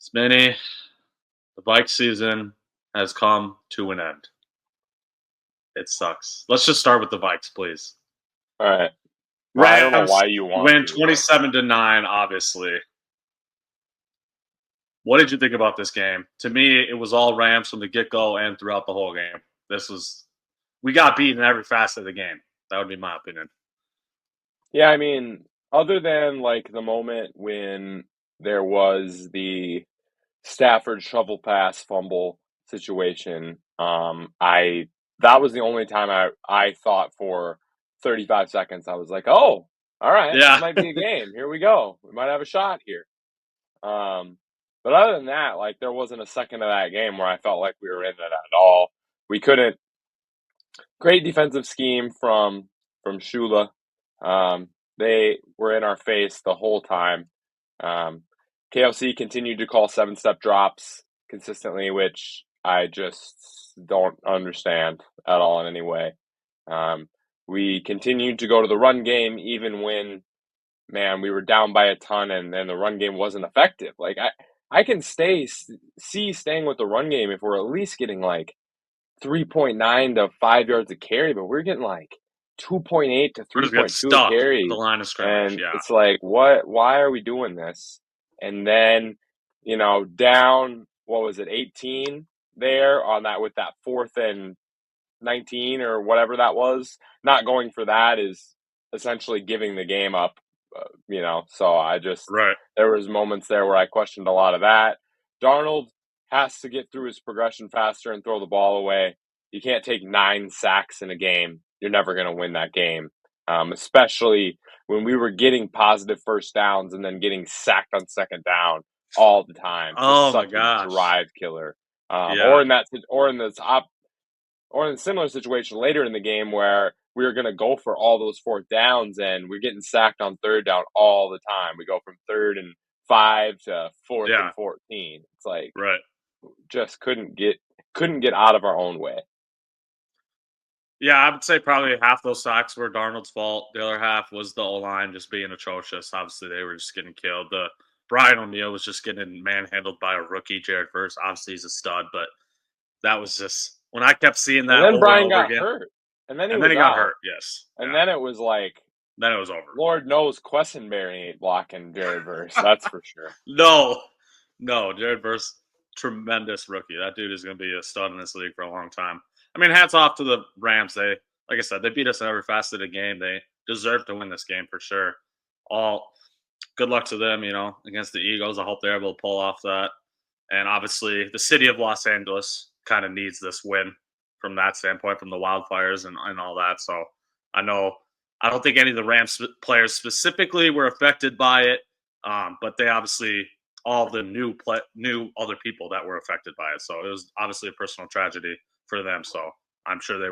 Smitty, the bike season has come to an end. It sucks. Let's just start with the Vikes, please. All right. Well, I don't know Rams why you want win to, but 27-9, obviously. What did you think about this game? To me, it was all Rams from the get-go and throughout the whole game. We got beat in every facet of the game. That would be my opinion. yeah, I mean, other than like the moment when there was the Stafford shovel pass fumble situation, I that was the only time I thought for 35 seconds I was like, "Oh, all right, this Yeah. might be a game. Here we go. We might have a shot here." Um, but other than that, like there wasn't a second of that game where I felt like we were in it at all. We couldn't. Great defensive scheme from Shula. They were in our face the whole time. Um, KLC continued to call 7-step drops consistently, which I just don't understand at all in any way. We continued to go to the run game even when, man, we were down by a ton and the run game wasn't effective. Like I can see staying with the run game if we're at least getting like 3.9 to 5 yards a carry, but we're getting like 2.8 to We're just getting 3.2 a stuffed at the carry. line of scrimmage. And Yeah. it's like, why are we doing this? And then, down, what was it, 18 there on that with that 4th and 19 or whatever that was. Not going for that is essentially giving the game up, So Right. there was moments there where I questioned a lot of that. Darnold has to get through his progression faster and throw the ball away. You can't take 9 sacks in a game. You're never going to win that game, especially when we were getting positive first downs and then getting sacked on second down all the time. Just Oh, my such a gosh. drive killer. Yeah. Or in a similar situation later in the game where we were going to go for all those fourth downs and we're getting sacked on third down all the time. We go from 3rd and 5 to 4th Yeah. and 14. It's like Right. just couldn't get out of our own way. Yeah, I would say probably half those sacks were Darnold's fault. The other half was the O-line just being atrocious. Obviously, they were just getting killed. The Brian O'Neill was just getting manhandled by a rookie, Jared Verse. Obviously, he's a stud, but that was just when I kept seeing And that then over and Brian over got again. hurt. And then he And then was he got out. hurt. Yes. And Yeah. then it was like, Then it was over. Lord knows Quessenberry ain't blocking Jared Verse. That's for sure. No, Jared Verse, tremendous rookie. That dude is going to be a stud in this league for a long time. I mean, hats off to the Rams. Like I said, they beat us in every facet of the game. They deserve to win this game for sure. All good luck to them, against the Eagles. I hope they're able to pull off that. And obviously, the city of Los Angeles kind of needs this win from that standpoint, from the wildfires and all that. So I don't think any of the Rams players specifically were affected by it, but they obviously all the new other people that were affected by it. So it was obviously a personal tragedy for them. So I'm sure they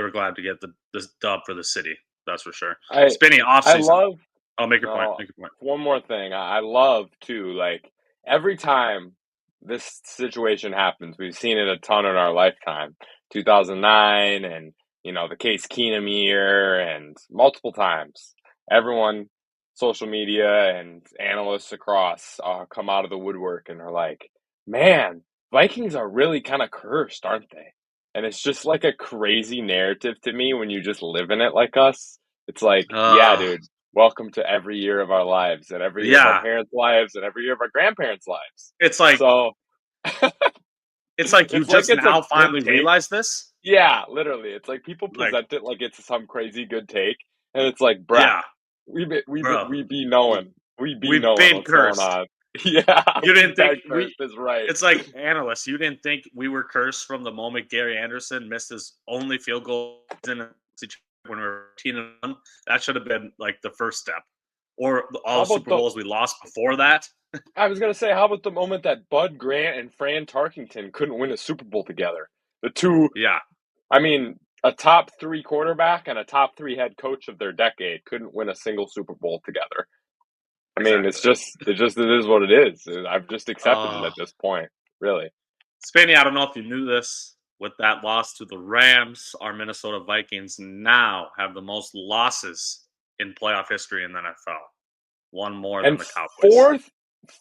were glad to get the dub for the city. That's for sure. I Spinning off I season. love I'll make your point. No, Make your point. one more thing. I love too, like every time this situation happens, we've seen it a ton in our lifetime. 2009 and the Case Keenum year and multiple times. Everyone, social media and analysts across come out of the woodwork and are like, "Man, Vikings are really kind of cursed, aren't they?" And it's just like a crazy narrative to me when you just live in it like us. It's like, yeah, Uh, dude, welcome to every year of our lives and every year of our yeah, parents' lives and every year of our grandparents' lives. it's like So you it's like just it's a now good finally take. realize this. Yeah, literally. It's like people Like, present it like it's some crazy good take. And it's like, bruh, yeah, bro, we be knowing. We be we've knowing been what's going cursed. on. Yeah, You we've didn't think been cursed is right. it's like analysts. You didn't think we were cursed from the moment Gary Anderson missed his only field goal in a situation when we were 18-1. That should have been like the first step, or all How the about Super Bowls we lost before that. I was gonna say, how about the moment that Bud Grant and Fran Tarkington couldn't win a Super Bowl together? The two, Yeah, I mean, a top 3 quarterback and a top 3 head coach of their decade couldn't win a single Super Bowl together. I mean, exactly. it is what it is. I've just accepted it Uh, at this point, really. Spaney, I don't know if you knew this. With that loss to the Rams, our Minnesota Vikings now have the most losses in playoff history in the NFL. One more than And the Cowboys. fourth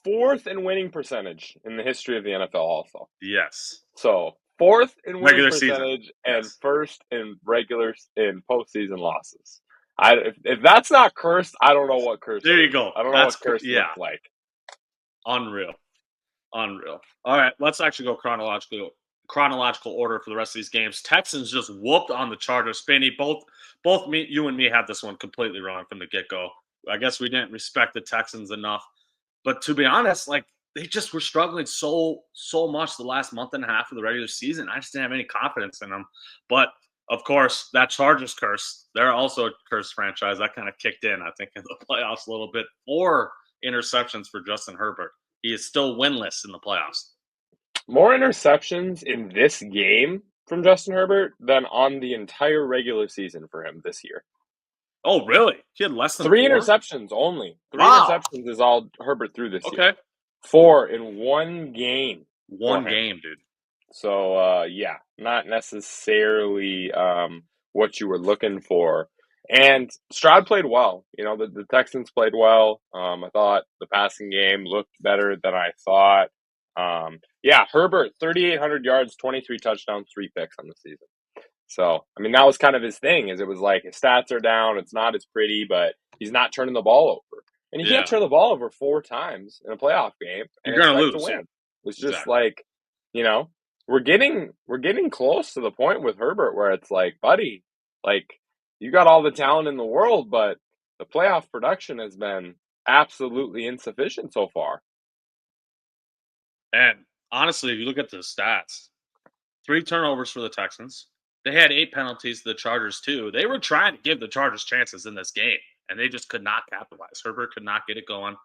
fourth in winning percentage in the history of the NFL also. Yes. So fourth in winning Regular season. percentage and Yes. first in postseason losses. If that's not cursed, I don't know what cursed There you is. go. I don't know what cursed Yeah, looks like. unreal. Unreal. All right, let's actually go chronological order for the rest of these games. Texans just whooped on the Chargers. Spinny, both me, you and me had this one completely wrong from the get go. I guess we didn't respect the Texans enough. But to be honest, like they just were struggling so much the last month and a half of the regular season. I just didn't have any confidence in them. But of course, that Chargers curse, they're also a cursed franchise. That kind of kicked in, I think, in the playoffs a little bit. 4 interceptions for Justin Herbert. He is still winless in the playoffs. More interceptions in this game from Justin Herbert than on the entire regular season for him this year. Oh, really? He had less than Three four? interceptions only. Three Wow. interceptions is all Herbert threw this year. Okay. 4 in one game for One him. game, dude. So, yeah, not necessarily what you were looking for. And Stroud played well. You know, the Texans played well. I thought the passing game looked better than I thought. Yeah, Herbert, 3,800 yards, 23 touchdowns, 3 picks on the season. So, I mean, that was kind of his thing, is it was like his stats are down. It's not as pretty, but he's not turning the ball over. And he can't Yeah. turn the ball over 4 times in a playoff game and You're going to expect to lose. Yeah. win. It's just Exactly. like, you know, we're getting close to the point with Herbert where it's like, buddy, like you got all the talent in the world, but the playoff production has been absolutely insufficient so far. And honestly, if you look at the stats, 3 turnovers for the Texans. They had 8 penalties to the Chargers, too. They were trying to give the Chargers chances in this game, and they just could not capitalize. Herbert could not get it going.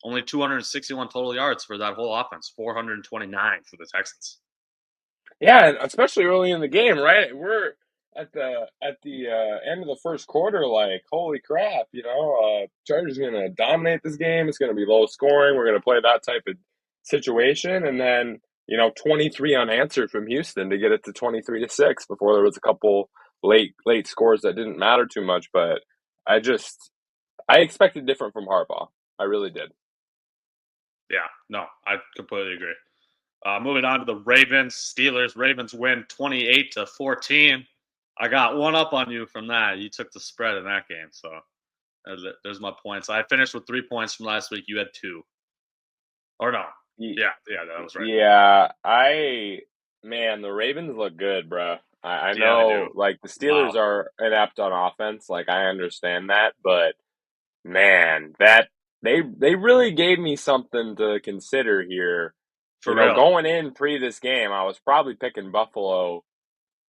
Only 261 total yards for that whole offense, 429 for the Texans. Yeah, and especially early in the game, right? We're at the end of the first quarter, like, holy crap, Chargers are gonna dominate this game. It's gonna be low scoring. We're gonna play that type of situation, and then 23 unanswered from Houston to get it to 23-6 before there was a couple late scores that didn't matter too much. But I just I expected different from Harbaugh. I really did. Yeah, no, I completely agree. Moving on to the Ravens, Steelers. Ravens win 28-14. I got one up on you from that. You took the spread in that game, so there's my points. I finished with 3 points from last week. You had 2, or no? Yeah, that was right. Yeah, man, the Ravens look good, bro. I Yeah, they do. know, like, the Steelers Wow, are inept on offense. Like, I understand that, but man, that they really gave me something to consider here. for real. Going in pre this game, I was probably picking Buffalo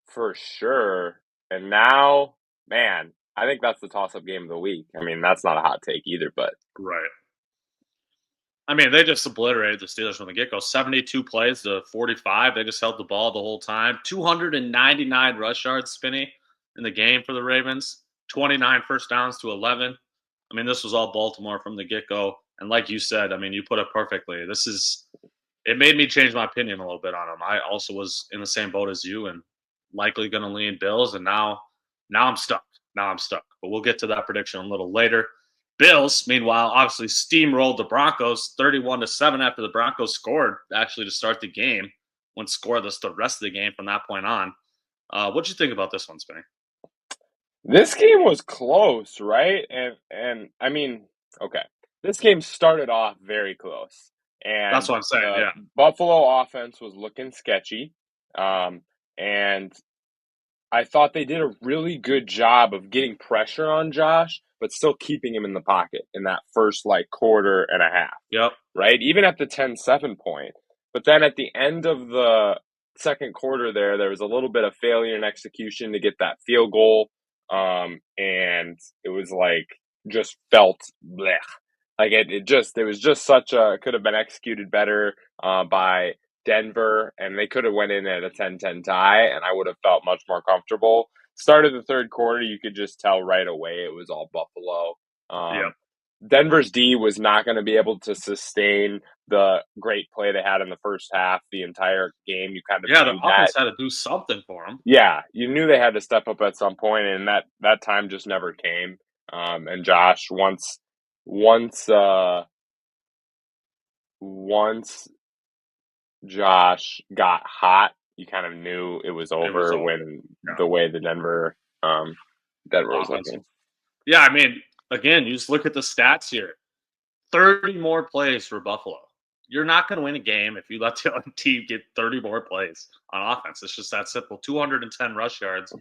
for sure, and now, man, I think that's the toss-up game of the week. I mean, that's not a hot take either, but Right. I mean, they just obliterated the Steelers from the get go. 72 plays to 45. They just held the ball the whole time. 299 rush yards, Spinny, in the game for the Ravens. 29 first downs to 11. I mean, this was all Baltimore from the get go. And like you said, I mean, you put it perfectly. It made me change my opinion a little bit on them. I also was in the same boat as you and likely going to lean Bills. And now I'm stuck. Now I'm stuck. But we'll get to that prediction a little later. Bills, meanwhile, obviously steamrolled the Broncos 31-7 after the Broncos scored actually to start the game. Went scoreless the rest of the game from that point on. What'd you think about this one, Spinny? this game was close, right? And I mean, okay. This game started off very close. That's And what I'm saying. the Yeah. Buffalo offense was looking sketchy. And I thought they did a really good job of getting pressure on Josh, but still keeping him in the pocket in that first like quarter and a half, Yep. right? Even at the 10-7 point. But then at the end of the second quarter there was a little bit of failure in execution to get that field goal. And it was like just felt blech. Like it was just such a, it could have been executed better by Denver, and they could have went in at a 10-10 tie, and I would have felt much more comfortable. Start of the third quarter, you could just tell right away it was all Buffalo. Yep. Denver's D was not going to be able to sustain the great play they had in the first half the entire game. You kind of Yeah, the knew that. offense had to do something for him. Yeah, you knew they had to step up at some point, and that time just never came. And Josh, once once Josh got hot, you kind of knew it was It was over over. when Yeah, the way the Denver was offensive. looking. Yeah, I mean, again, you just look at the stats here. 30 more plays for Buffalo. You're not going to win a game if you let the other team get 30 more plays on offense. It's just that simple. 210 rush yards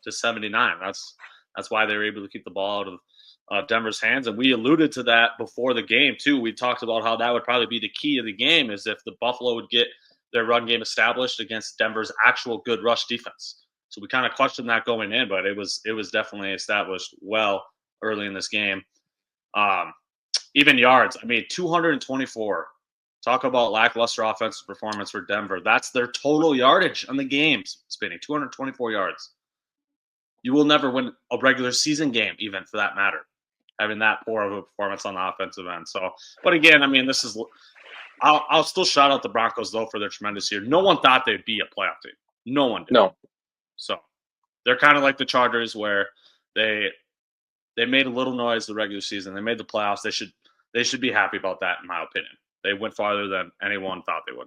to 79. That's why they were able to keep the ball out of Denver's hands. And we alluded to that before the game too. We talked about how that would probably be the key of the game is if the Buffalo would get their run game established against Denver's actual good rush defense. So we kind of questioned that going in, but it was definitely established well early in this game. Um, even yards, I mean, 224. Talk about lackluster offensive performance for Denver. That's their total yardage on the games, Spinning 224 yards. You will never win a regular season game, even for that matter, having that poor of a performance on the offensive end. So, but again, I mean, this is. I'll still shout out the Broncos though for their tremendous year. No one thought they'd be a playoff team. No one did. No, So they're kind of like the Chargers, where they they made a little noise the regular season. They made the playoffs. They should be happy about that, in my opinion. They went farther than anyone thought they would.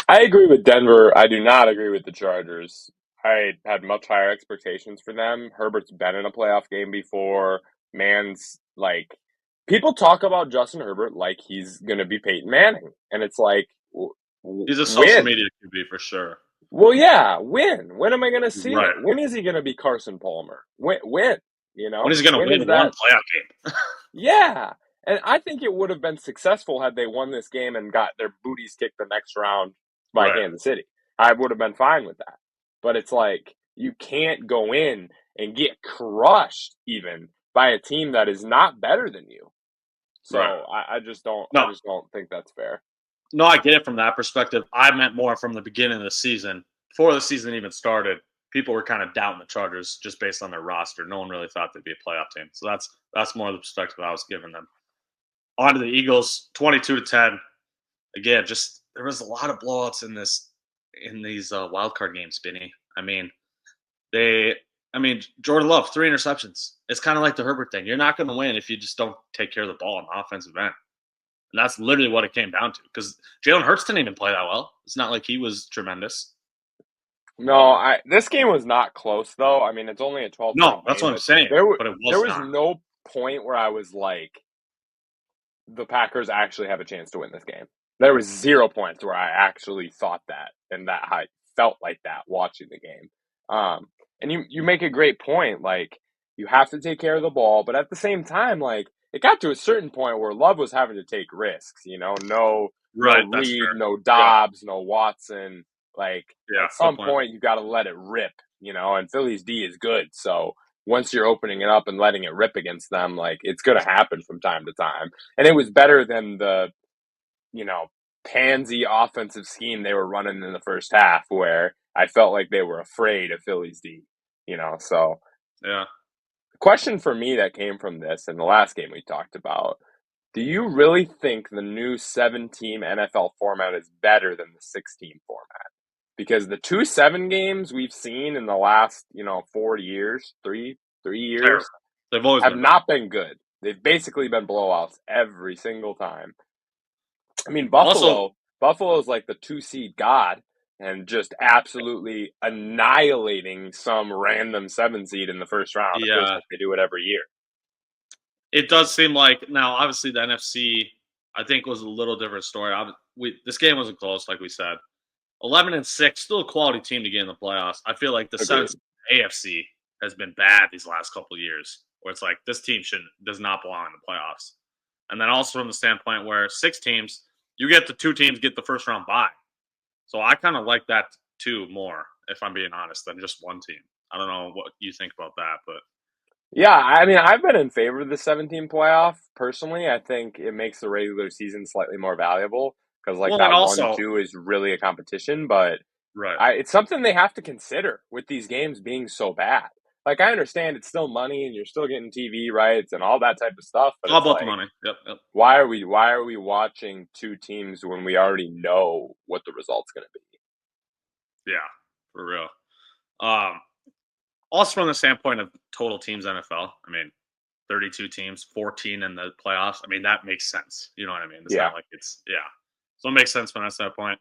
I agree with Denver. I do not agree with the Chargers. I had much higher expectations for them. Herbert's been in a playoff game before. Man's like people talk about Justin Herbert like he's going to be Peyton Manning, and it's like He's a social win. media QB for sure. Well, yeah, win. When am I going to see it? Right. When is he going to be Carson Palmer? Win. You When know, is he going to when is win one that? playoff game? Yeah. And I think it would have been successful had they won this game and got their booties kicked the next round by Right. Kansas City. I would have been fine with that. But it's like you can't go in and get crushed even by a team that is not better than you. So Right. I No, just don't think that's fair. no, I get it from that perspective. I meant more from the beginning of the season. Before the season even started, people were kind of doubting the Chargers just based on their roster. No one really thought they'd be a playoff team. So that's more the perspective I was giving them. On to the Eagles, 22-10. Again, just there was a lot of blowouts in these wild card games, Benny. I mean, they I mean, Jordan Love, 3 interceptions. It's kind of like the Herbert thing. You're not going to win if you just don't take care of the ball on the offensive end. And that's literally what it came down to. Because Jalen Hurts didn't even play that well. It's not like he was tremendous. No, I this game was not close though. I mean, it's only a 12-point No, that's game, what I'm but saying. there were But it there was was not. no point where I was like the Packers actually have a chance to win this game. There was 0 points where I actually thought that and that I felt like that watching the game. And you make a great point. Like you have to take care of the ball, but at the same time, like it got to a certain point where Love was having to take risks. You know, no Right. That's Reed, fair. no Yeah. Dobbs, no Watson. Like Yeah. at Good some point. point, you got to let it rip. You know, and Philly's D is good, so once you're opening it up and letting it rip against them, like it's going to happen from time to time. And it was better than the, you know, pansy offensive scheme they were running in the first half where I felt like they were afraid of Philly's D, you know. So, Yeah. the question for me that came from this in the last game we talked about, do you really think the new 7-team NFL format is better than the 6-team format? Because the 2-7 games we've seen in the last, 4 years, three Terrible. years, They've always have been bad. not been good. They've basically been blowouts every single time. I mean, Also, Buffalo's like the 2 seed god and just absolutely annihilating some random 7 seed in the first round. It feels yeah, like they do it every year. it does seem like now. Obviously, the NFC I think was a little different story. This game wasn't close, like we said. 11-6, still a quality team to get in the playoffs. I feel like the seventh Agreed. AFC has been bad these last couple of years, where it's like this team does not belong in the playoffs. And then also from the standpoint where 6 teams, you get the 2 teams get the first round bye. So I kind of like that too more, if I'm being honest, than just one team. I don't know what you think about that, but Yeah, I mean, I've been in favor of the 17 playoff personally. I think it makes the regular season slightly more valuable because, like, well, and that one, also 2 is really a competition. But right. it's something they have to consider with these games being so bad. Like, I understand it's still money and you're still getting TV rights and all that type of stuff, but It's all it's about the like, money. Yep, yep. why are we watching 2 teams when we already know what the result's going to be? Yeah, for real. Um, Also from the standpoint of total teams NFL, I mean, 32 teams, 14 in the playoffs. I mean, that makes sense. You know what I mean? It's Yeah. not like yeah. So it makes sense when that's that point.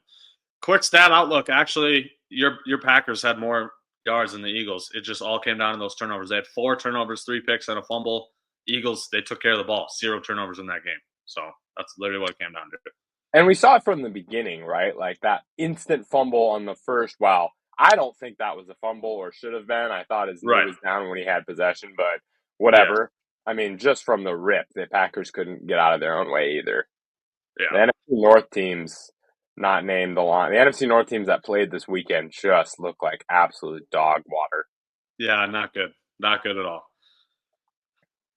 Quick stat outlook. Actually, your Packers had more yards than the Eagles. It just all came down to those turnovers. They had 4 turnovers, 3 picks, and a fumble. Eagles, they took care of the ball. 0 turnovers in that game. So that's literally what it came down to. And we saw it from the beginning, right? Like that instant fumble on the first. Wow. I don't think that was a fumble or should have been. I thought his knee Right. was down when he had possession, but Yeah. whatever. I mean, just from the rip, the Packers couldn't get out of their own way either. The Yeah. NFC North teams, not named the line, the NFC North teams that played this weekend just look like absolute dog water. Yeah. Not good. Not good at all.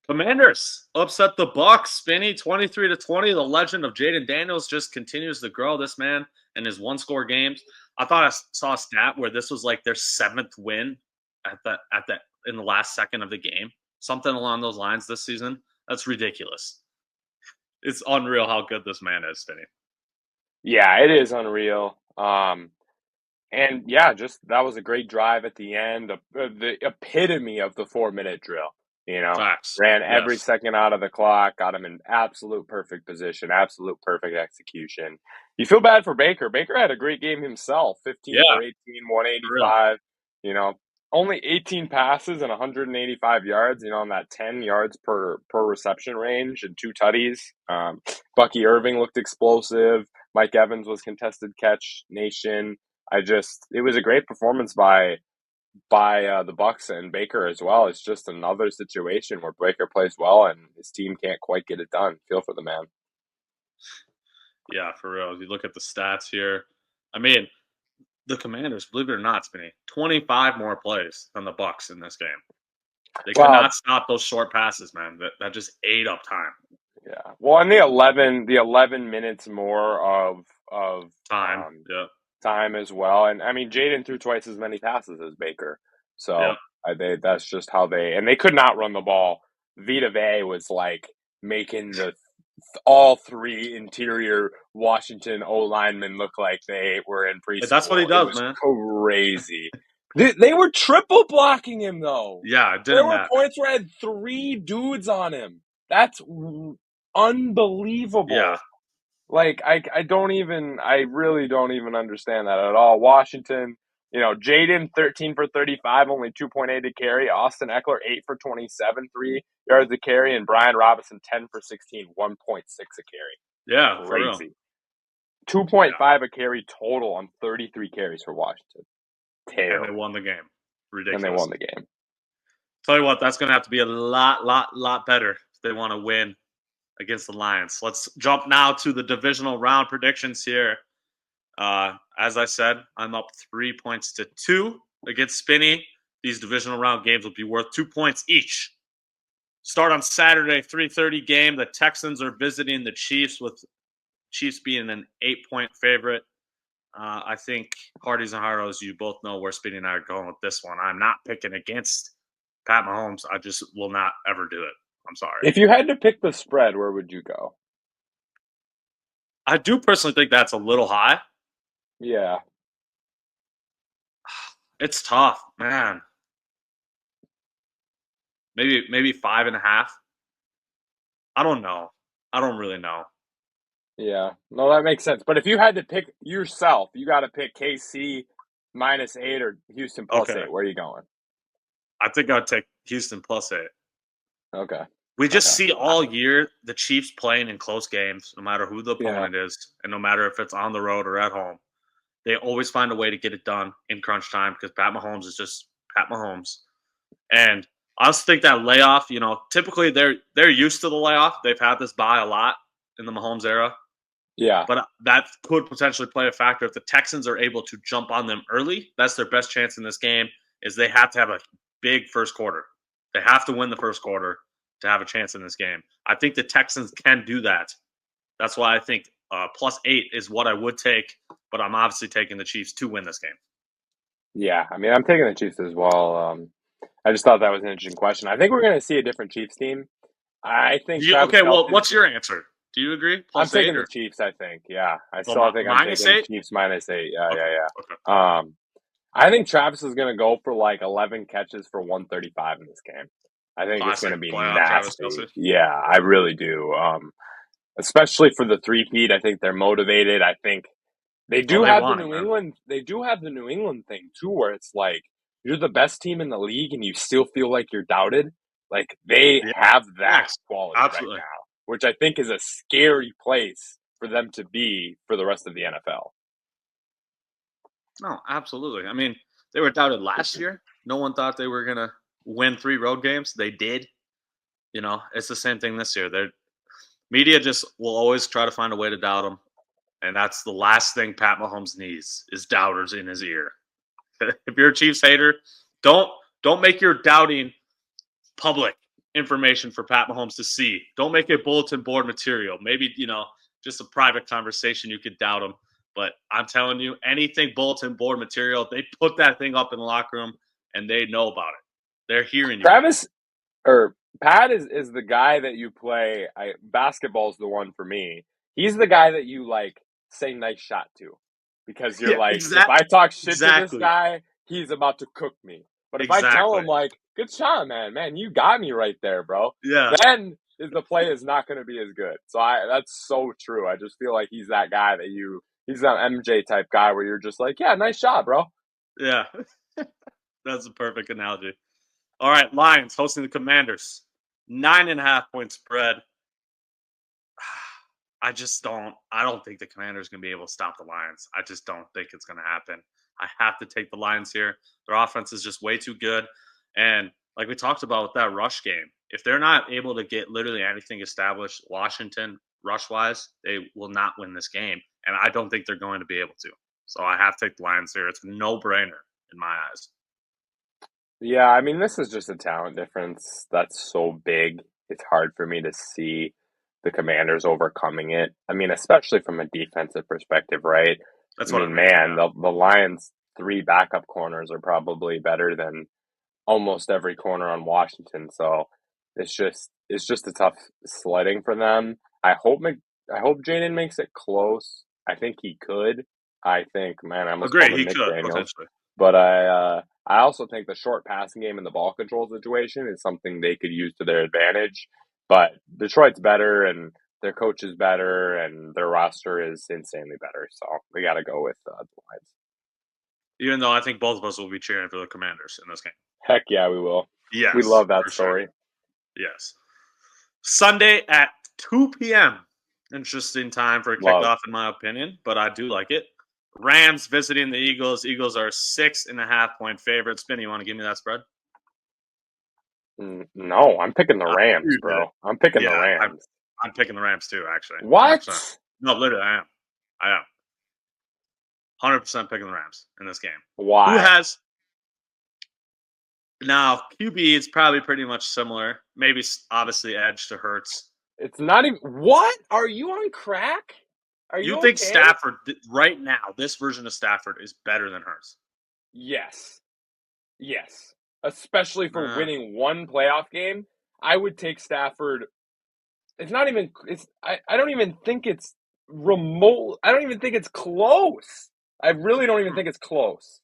Commanders upset the Bucks, Spinny 23-20. The legend of Jaden Daniels just continues to grow. This man in his one-score games. I thought I saw a stat where this was like their 7th win at the in the last second of the game, something along those lines this season. That's ridiculous. It's unreal how good this man is, Spinny. Yeah, it is unreal. And yeah, just that was a great drive at the end, the epitome of the 4-minute drill. You know, Facts. ran every Yes. second out of the clock, got him in absolute perfect position, absolute perfect execution. You feel bad for Baker. Baker had a great game himself, 15 Yeah, for 18, for real. 185. You know, only 18 passes and 185 yards. You know, on that 10 yards per reception range and 2 tutties. Bucky Irving looked explosive. Mike Evans was contested catch nation. It was a great performance by the Bucks and Baker as well. It's just another situation where Baker plays well and his team can't quite get it done. Feel for the man. Yeah, for real. You look at the stats here. I mean, the Commanders, believe it or not, Spinny, 25 more plays than the Bucks in this game. They could Well, not stop those short passes, man. That just ate up time. yeah. Well, and the 11 minutes more of Time. Yeah. time as well. And I mean, Jaden threw twice as many passes as Baker, Yeah. so that's just how they could not run the ball. Vita Vea was like making the all 3 interior Washington O linemen look like they were in That's what he preschool. It does, was man. crazy. They were triple blocking him though. Yeah, it There didn't were matter. points where I had 3 dudes on him. That's Yeah. unbelievable. Like I really don't even understand that at all. Washington, Jaden 13 for 35, only 2.8 to carry. Austin Eckler 8 for 27, 3 yards to carry, and Brian Robinson 10 for 16, 1.6 a Yeah, carry. for real. Crazy. Yeah. 2.5 a carry total on 33 carries for Washington. And they Terrible. won the game. And they Ridiculous. won the game. Tell you what, that's going to have to be a lot better if they want to win against the Lions. Let's jump now to the divisional round predictions here. As I said, I'm up 3 points to 2 against Spinny. These divisional round games will be worth 2 points each. Start on Saturday, 3:30 game. The Texans are visiting the Chiefs, with Chiefs being an 8-point favorite. I think Hardee's and Harrows, you both know where Spinny and I are going with this one. I'm not picking against Pat Mahomes. I just will not ever do it. I'm sorry. If you had to pick the spread, where would you go? I do personally think that's a little high. Yeah. It's tough, man. Maybe 5.5. I don't know. I don't really know. Yeah. No, that makes sense. But if you had to pick yourself, you got to pick KC -8 or Houston Okay. +8. Where are you going? I think I'd take Houston +8. Okay. We just Okay. see all year the Chiefs playing in close games, no matter who the Yeah. opponent is, and no matter if it's on the road or at home. They always find a way to get it done in crunch time because Pat Mahomes is just Pat Mahomes. And I also think that layoff, typically they're used to the layoff. They've had this bye a lot in the Mahomes era. Yeah. But that could potentially play a factor if the Texans are able to jump on them early. That's their best chance in this game. Is they have to have a big first quarter. They have to win the first quarter to have a chance in this game. I think the Texans can do that. That's why I think +8 is what I would take. But I'm obviously taking the Chiefs to win this game. Yeah. I mean, I'm taking the Chiefs as well. I just thought that was an interesting question. I think we're going to see a different Chiefs team. I think Travis Okay, well, Kelce. what's your answer? Do you agree? I'm +8 taking or the Chiefs, I think. Yeah. I well, still think I'm taking -8? Chiefs -8. Yeah, Okay, yeah, okay. yeah. I think Travis is going to go for like 11 catches for 135 in this game. I think it's going Classic to be playoff Travis nasty. Kelce. Yeah, I really do. Especially for the three-peat, I think they're motivated. I think they Oh, do they have the want it, New man. England. They do have the New England thing too, where it's like you're the best team in the league, and you still feel like you're doubted. Like they Yeah, have that facts. quality right Absolutely. now, which I think is a scary place for them to be for the rest of the NFL. No, absolutely. I mean, they were doubted last year. No one thought they were gonna win 3 road games. They did. It's the same thing this year. Their media just will always try to find a way to doubt them, and that's the last thing Pat Mahomes needs is doubters in his ear. If you're a Chiefs hater, don't don't make your doubting public information for Pat Mahomes to see. Don't make it bulletin board material. Maybe, just a private conversation you could doubt him. But I'm telling you, anything bulletin board material, they put that thing up in the locker room and they know about it. They're hearing you guys. Travis or Pat is the guy that you play. Basketball's the one for me. He's the guy that you like say nice shot to, because you're Yeah, like, if I talk shit to this exactly. guy, he's about to cook me. But if I tell Exactly. him like, good shot, man, you got me right there, bro. Yeah. Then the play is not going to be as good. So that's so true. I just feel like he's that guy that he's that MJ type guy where you're just like, yeah, nice shot, bro. Yeah. That's a perfect analogy. All right, Lions hosting the Commanders. 9.5 point spread. I don't think the Commanders going to be able to stop the Lions. I just don't think it's going to happen. I have to take the Lions here. Their offense is just way too good. And like we talked about with that rush game, if they're not able to get literally anything established, Washington, rush wise, they will not win this game. And I don't think they're going to be able to. So I have to take the Lions here. It's a no brainer in my eyes. Yeah, I mean, this is just a talent difference that's so big. It's hard for me to see the Commanders overcoming it. I mean, especially from a defensive perspective, right? I That's what I mean, mean. man, Yeah. the Lions' three backup corners are probably better than almost every corner on Washington. So it's just a tough sledding for them. I hope Jaden makes it close. I think he could. I think, man, I almost called Agree. him He Nick could Daniels, potentially. but I also think the short passing game and the ball control situation is something they could use to their advantage. But Detroit's better, and their coach is better, and their roster is insanely better. So we got to go with the Lions. Even though I think both of us will be cheering for the Commanders in this game. Heck yeah, we will. We Yes, love that for sure. story. Yes. Sunday at 2 p.m. Interesting time for a Love. kickoff, in my opinion, but I do like it. Rams visiting the Eagles. Eagles are 6.5 point favorites. Spinny, you want to give me that spread? No, I'm picking the I Rams, you did it. bro. I'm picking the Yeah, I'm, Rams. I'm picking the Rams too, actually. 100%. What? No, literally, I am. I am. 100% picking the Rams in this game. Who Why? has. Now, QB is probably pretty much similar. Maybe, obviously, edge to Hurts. It's not even. What? Are you on crack? Are You you think okay? Stafford, right now, this version of Stafford is better than Hurts? Yes. Yes. Especially for Uh, winning one playoff game, I would take Stafford. It's not even. I don't even think it's remote. I don't even think it's close. I really don't even hmm, think it's close.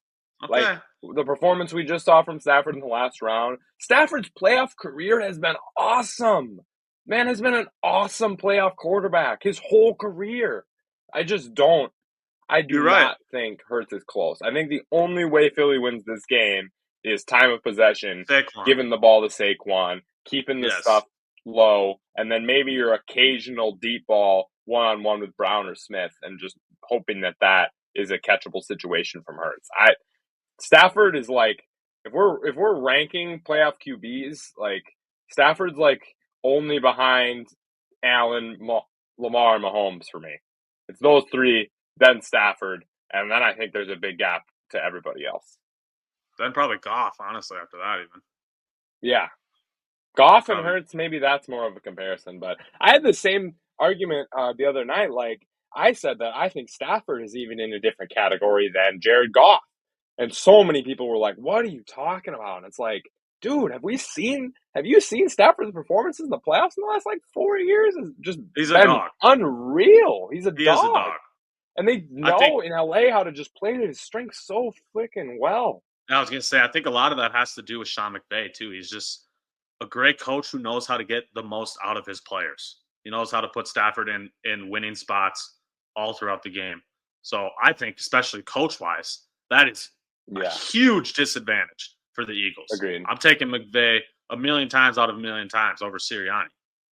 Like okay. the performance we just saw from Stafford in the last round. Stafford's playoff career has been awesome. Man has been an awesome playoff quarterback his whole career. I just don't. I do You're right. not think Hurts is close. I think the only way Philly wins this game is time of possession, Saquon. giving the ball to Saquon, keeping the Yes. stuff low, and then maybe your occasional deep ball one on one with Brown or Smith, and just hoping that that is a catchable situation from Hurts. Stafford is like, if we're ranking playoff QBs, like Stafford's like only behind Allen, Lamar, and Mahomes for me. It's those three, then Stafford, and then I think there's a big gap to everybody else. Then probably Goff, honestly, after that, even. Yeah, Goff and Probably. Hurts, maybe that's more of a comparison. But I had the same argument the other night. Like I said that I think Stafford is even in a different category than Jared Goff. And so many people were like, "What are you talking about?" And it's like, dude, have you seen Stafford's performances in the playoffs in the last like 4 years? It's just He's a been dog. unreal. He's a He is a dog. dog. And they I think, know in LA how to just play to his strengths so freaking well. I was going to say, I think a lot of that has to do with Sean McVay, too. He's just, a great coach who knows how to get the most out of his players. He knows how to put Stafford in winning spots all throughout the game. So I think, especially coach wise, that is a Yeah, huge disadvantage for the Eagles. agreed. I'm taking McVay a million times out of a million times over Sirianni,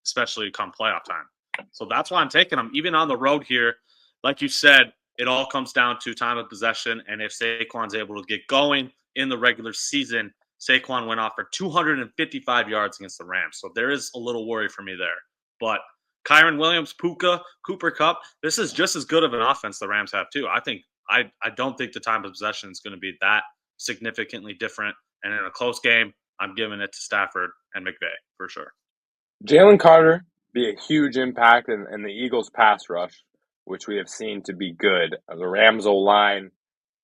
especially come playoff time. So that's why I'm taking him, even on the road here. Like you said, it all comes down to time of possession, and if Saquon's able to get going in the regular season, Saquon went off for 255 yards against the Rams. So there is a little worry for me there. But Kyron Williams, Puka, Cooper Cup, this is just as good of an offense the Rams have too. I don't think the time of possession is going to be that significantly different. And in a close game, I'm giving it to Stafford and McVay for sure. Jalen Carter be a huge impact in the Eagles' pass rush, which we have seen to be good. The Rams' O-line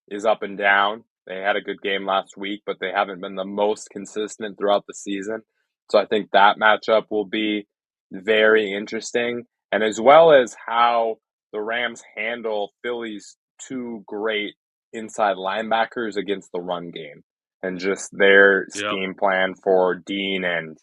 is up and down. They had a good game last week, but they haven't been the most consistent throughout the season. So I think that matchup will be very interesting. And as well as how the Rams handle Philly's two great inside linebackers against the run game and just their Yep. scheme plan for Dean and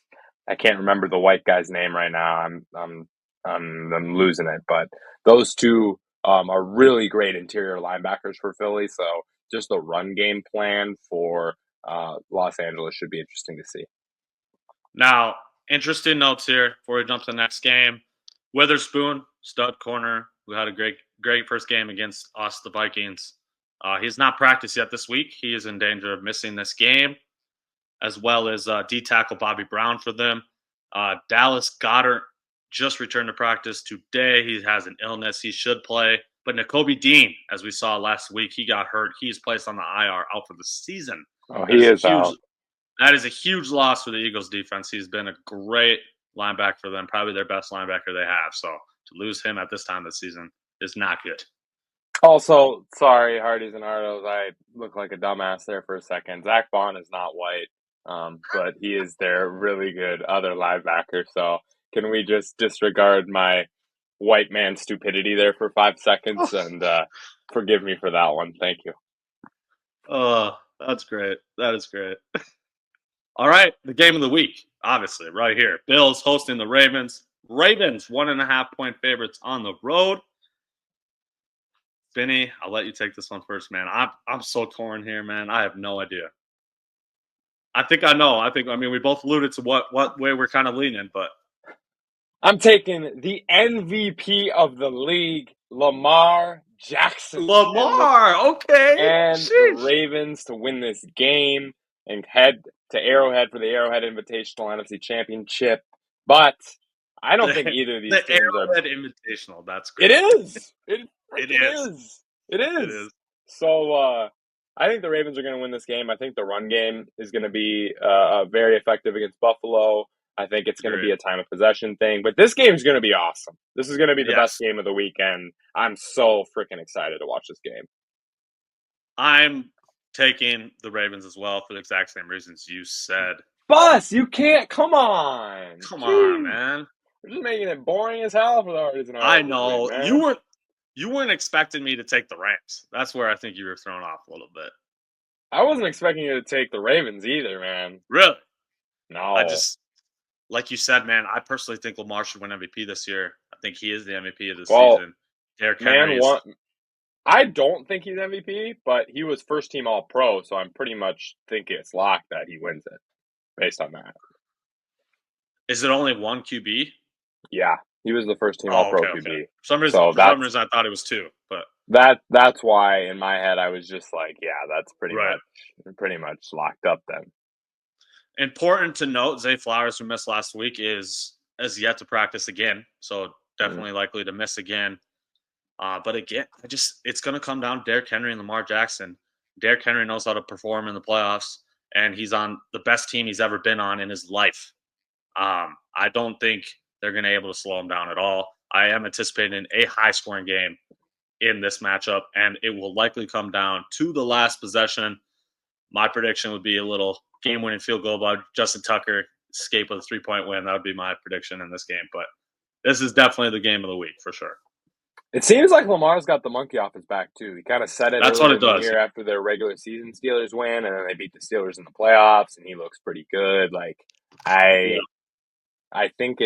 I can't remember the white guy's name right now. I'm losing it, but those two are really great interior linebackers for Philly. So just the run game plan for Los Angeles should be interesting to see. Now, interesting notes here before we jump to the next game. Witherspoon, stud corner, who had a great first game against us, the Vikings. He's not practiced yet this week. He is in danger of missing this game, as well as D tackle Bobby Brown for them. Dallas Goddard just returned to practice today. He has an illness. He should play. But Nakobe Dean, as we saw last week, he got hurt. He's placed on the IR out for the season. Oh, That he is a is huge out. that is a huge loss for the Eagles defense. He's been a great linebacker for them, probably their best linebacker they have. So to lose him at this time of the season is not good. Also, sorry, Hardys and Hardos, I look like a dumbass there for a second. Zach Bond is not white, but he is their really good other linebacker. So can we just disregard my white man stupidity there for 5 seconds and forgive me for that one? Thank you. Oh, that's great. That is great. All right, the game of the week, obviously, right here. Bills hosting the Ravens. Ravens 1.5 point favorites on the road. Spinny, I'll let you take this one first, man. I'm so torn here, man. I have no idea. I think I know. I mean we both alluded to what way we're kind of leaning, but I'm taking the MVP of the league, Lamar Jackson, Lamar, okay. and the Sheesh. Ravens to win this game and head to Arrowhead for the Arrowhead Invitational NFC Championship. But I don't think The, either of these the teams are. Arrowhead Invitational. That's It great. is. It It freaking is. is. It It is. is. So I think the Ravens are going to win this game. I think the run game is going to be very effective against Buffalo. I think it's going to be Agreed. a time of possession thing. But this game is going to be awesome. This is going to be the best Yes. game of the weekend. I'm so freaking excited to watch this game. I'm taking the Ravens as well for the exact same reasons you said. Bus, you can't. Come on. Come on, Jeez. man. We're just making it boring as hell for the Hardys and I Harleys this week, know man. you weren't expecting me to take the Rams. That's where I think you were thrown off a little bit. I wasn't expecting you to take the Ravens either, man. Really? I No. just like you said, man. I personally think Lamar should win MVP this year. I think he is the MVP of the Well, season. Derrick man, Henry is I don't think he's MVP, but he was first team All Pro, so I'm pretty much think it's locked that he wins it based on that. Is it only one QB? Yeah, he was the first team All Oh, Pro okay, okay. QB. For So some reason, I thought it was two, but that's why in my head I was just like, yeah, that's right. pretty much locked up then. Important to note, Zay Flowers, who missed last week, is yet to practice again, so definitely likely to miss again. But again, it's going to come down to Derrick Henry and Lamar Jackson. Derrick Henry knows how to perform in the playoffs, and he's on the best team he's ever been on in his life. I don't think they're going to be able to slow him down at all. I am anticipating a high-scoring game in this matchup, and it will likely come down to the last possession. My prediction would be a little game-winning field goal by Justin Tucker, escape with a 3-point win. That would be my prediction in this game. But this is definitely the game of the week for sure. It seems like Lamar's got the monkey off his back too. He kind of said it That's what earlier it in the does. year after their regular season Steelers win, and then they beat the Steelers in the playoffs, and he looks pretty good. Like Yeah, I I think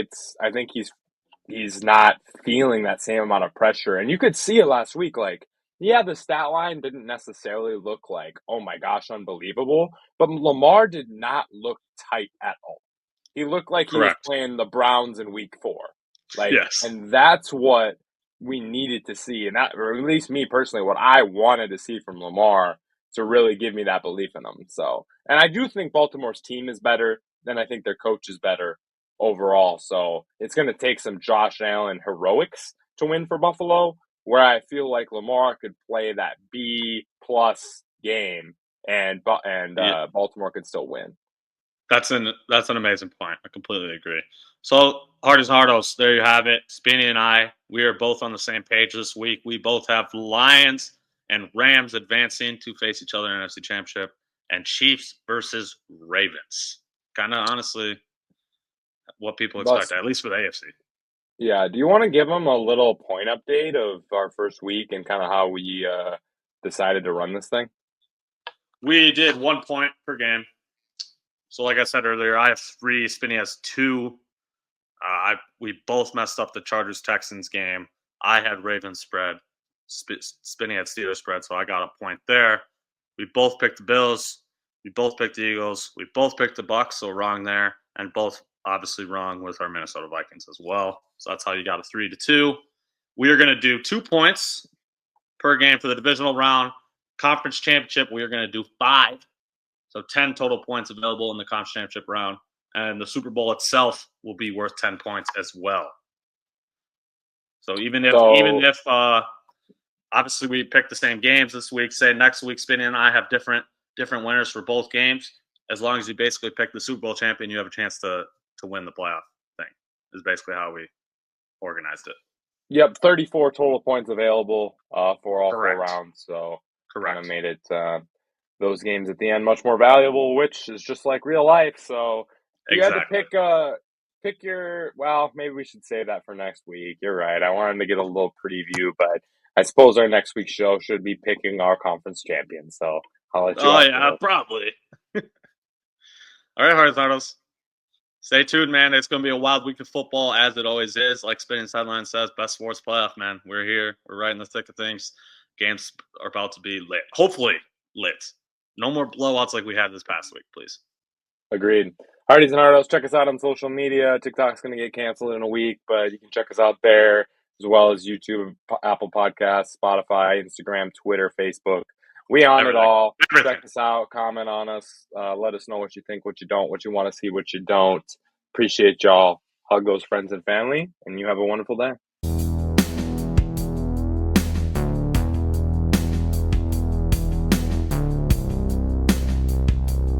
he's not feeling that same amount of pressure. And you could see it last week. Like, yeah, the stat line didn't necessarily look like, oh my gosh, unbelievable. But Lamar did not look tight at all. He looked like he was correct. playing the Browns in week 4. Like, Yes. and that's what we needed to see. And that, or at least me personally, what I wanted to see from Lamar to really give me that belief in him. So, and I do think Baltimore's team is better, than I think their coach is better overall. So it's going to take some Josh Allen heroics to win for Buffalo, where I feel like Lamar could play that B plus game and Yeah, Baltimore could still win. that's an amazing point. I completely agree. So, Hardys Hardos, there you have it. Spinny and I, we are both on the same page this week. We both have Lions and Rams advancing to face each other in the NFC Championship, and Chiefs versus Ravens. Kind of honestly what people expect, Thus, at least for the AFC. yeah. Do you want to give them a little point update of our first week and kind of how we decided to run this thing? We did 1 point per game. So, like I said earlier, I have 3. Spinny has 2. We both messed up the Chargers Texans game. I had Ravens spread. Spinny had Steelers spread, so I got a point there. We both picked the Bills. We both picked the Eagles. We both picked the Bucks, so wrong there, and both obviously wrong with our Minnesota Vikings as well. So that's how you got a 3-2. We are going to do 2 points per game for the divisional round. Conference championship, we are going to do 5. So 10 total points available in the conference championship round. And the Super Bowl itself will be worth 10 points as well. So even So, if obviously we pick the same games this week, say next week Spinny and I have different winners for both games, as long as you basically pick the Super Bowl champion, you have a chance to win the playoff thing. Is basically how we organized it. yep, 34 total points available for all 4 Correct. rounds. So kind of Correct. made it those games at the end much more valuable, which is just like real life. So if you had to Exactly. pick your, well, maybe we should save that for next week. You're right. I wanted to get a little preview, but I suppose our next week's show should be picking our conference champion. So I'll let you Oh off the yeah, hook. probably. All right, Hardthardos. Stay tuned, man. It's going to be a wild week of football, as it always is. Like Spinning Sideline says, best sports playoff, man. We're here. We're right in the thick of things. Games are about to be lit. Hopefully, lit. No more blowouts like we had this past week, please. Agreed. Hardy's and Hardos, check us out on social media. TikTok's going to get canceled in a week, but you can check us out there as well as YouTube, Apple Podcasts, Spotify, Instagram, Twitter, Facebook. We on it Everything. all. Check Everything. us out. Comment on us. Let us know what you think, what you don't, what you want to see, what you don't. Appreciate y'all. Hug those friends and family, and you have a wonderful day.